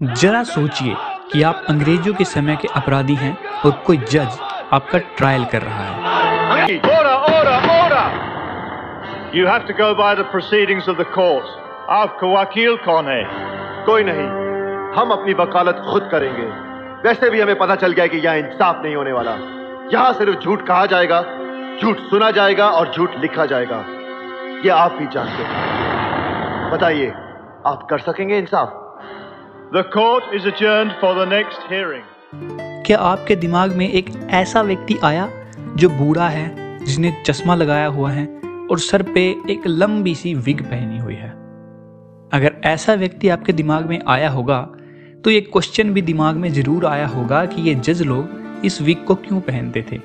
जरा सोचिए कि आप अंग्रेजों के समय के अपराधी हैं और कोई जज आपका ट्रायल कर रहा है। Order, order, order! You have to go by the proceedings of the court. आपका वकील कौन है? कोई नहीं, हम अपनी वकालत खुद करेंगे। वैसे भी हमें पता चल गया कि यहाँ इंसाफ नहीं होने वाला। यहाँ सिर्फ झूठ कहा जाएगा, झूठ सुना जाएगा और झूठ लिखा जाएगा। ये आप भी जानते हैं। बताइए, आप कर सकेंगे इंसाफ? The court is adjourned for the next hearing. क्या आपके दिमाग में एक ऐसा व्यक्ति आया जो बूढ़ा है, जिसने चश्मा लगाया हुआ है और सर पे एक लंबी सी विग पहनी हुई है? अगर ऐसा व्यक्ति आपके दिमाग में आया होगा तो ये क्वेश्चन भी दिमाग में जरूर आया होगा कि ये जज लोग इस विग को क्यों पहनते थे।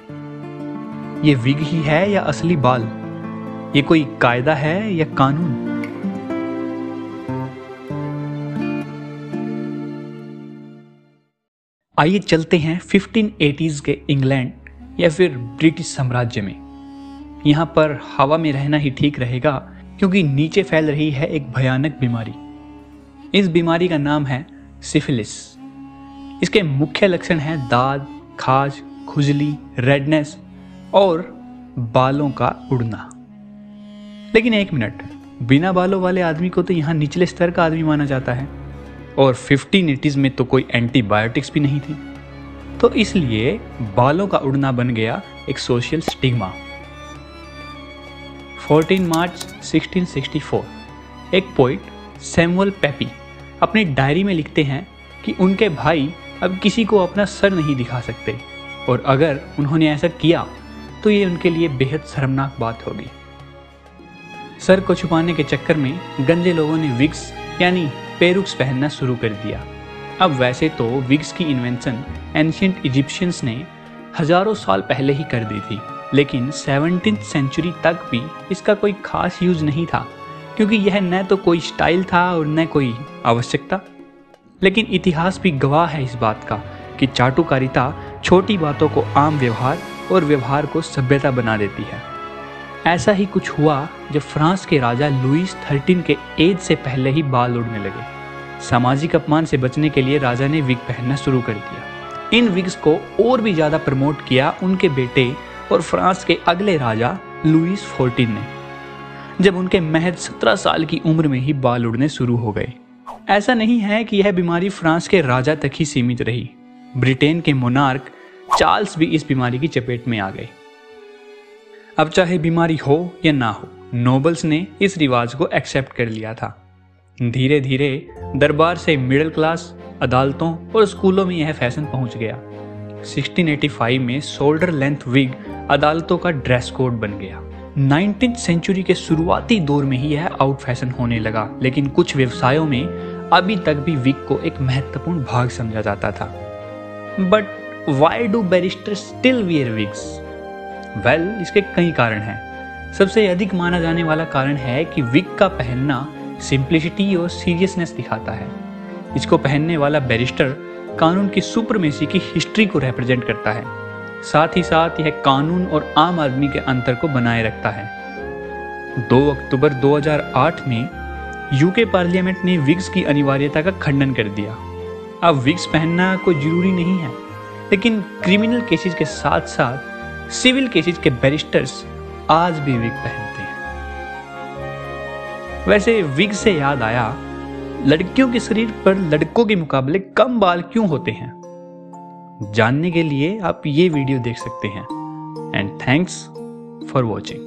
ये विग ही है या असली बाल? ये कोई कायदा है या कानून? आइए चलते हैं 1580s के इंग्लैंड या फिर ब्रिटिश साम्राज्य में। यहाँ पर हवा में रहना ही ठीक रहेगा क्योंकि नीचे फैल रही है एक भयानक बीमारी। इस बीमारी का नाम है सिफिलिस। इसके मुख्य लक्षण हैं दाद, खाज, खुजली, रेडनेस और बालों का उड़ना। लेकिन एक मिनट, बिना बालों वाले आदमी को तो यहाँ निचले स्तर का आदमी माना जाता है और 1580s में तो कोई एंटीबायोटिक्स भी नहीं थी, तो इसलिए बालों का उड़ना बन गया एक सोशल स्टिग्मा। 14 मार्च 1664 एक पोइट सैमुअल पेपी अपनी डायरी में लिखते हैं कि उनके भाई अब किसी को अपना सर नहीं दिखा सकते और अगर उन्होंने ऐसा किया तो ये उनके लिए बेहद शर्मनाक बात होगी। सर को छुपाने के चक्कर में गंजे लोगों ने विग्स यानी पेरुक्स पहनना शुरू कर दिया। अब वैसे तो विग्स की इन्वेंशन एंशिएंट इजिप्शियंस ने हजारों साल पहले ही कर दी थी, लेकिन 17th सेंचुरी तक भी इसका कोई खास यूज नहीं था क्योंकि यह न तो कोई स्टाइल था और न कोई आवश्यकता। लेकिन इतिहास भी गवाह है इस बात का कि चाटुकारिता छोटी बातों को आम व्यवहार और व्यवहार को सभ्यता बना देती है। ऐसा ही कुछ हुआ जब फ्रांस के राजा लुईस 13 के एज से पहले ही बाल उड़ने लगे। सामाजिक अपमान से बचने के लिए राजा ने विग पहनना शुरू कर दिया। इन विग्स को और भी ज़्यादा प्रमोट किया उनके बेटे और फ्रांस के अगले राजा लुईस 14 ने, जब उनके महज 17 साल की उम्र में ही बाल उड़ने शुरू हो गए। ऐसा नहीं है कि यह बीमारी फ्रांस के राजा तक ही सीमित रही। ब्रिटेन के मोनार्क चार्ल्स भी इस बीमारी की चपेट में आ गए। अब चाहे बीमारी हो या ना हो, नोबल्स ने इस रिवाज को एक्सेप्ट कर लिया था। धीरे धीरे दरबार से मिडिल क्लास, अदालतों और स्कूलों में यह फैशन पहुंच गया। 1685 में शोल्डर लेंथ विग अदालतों का ड्रेस कोड बन गया। 19th सेंचुरी के शुरुआती दौर में ही यह आउट फैशन होने लगा, लेकिन कुछ व्यवसायों में अभी तक भी विग को एक महत्वपूर्ण भाग समझा जाता था। But why do barrister's still wear wigs? Well, इसके कई कारण हैं। सबसे अधिक माना जाने वाला कारण है कि विग का पहनना सिंप्लिसिटी और सीरियसनेस दिखाता है। इसको पहनने वाला बैरिस्टर कानून की सुप्रीमेसी की हिस्ट्री को रिप्रेजेंट करता है। साथ ही साथ यह कानून और आम आदमी के अंतर को बनाए रखता है। 2 अक्टूबर 2008 में यूके पार्लियामेंट ने विग्स की अनिवार्यता का खंडन कर दिया। अब विग्स पहनना कोई जरूरी नहीं है, लेकिन क्रिमिनल केसेस के साथ साथ सिविल केसेस के बैरिस्टर्स आज भी विग पहनते हैं। वैसे विग से याद आया, लड़कियों के शरीर पर लड़कों के मुकाबले कम बाल क्यों होते हैं? जानने के लिए आप ये वीडियो देख सकते हैं। And thanks for watching.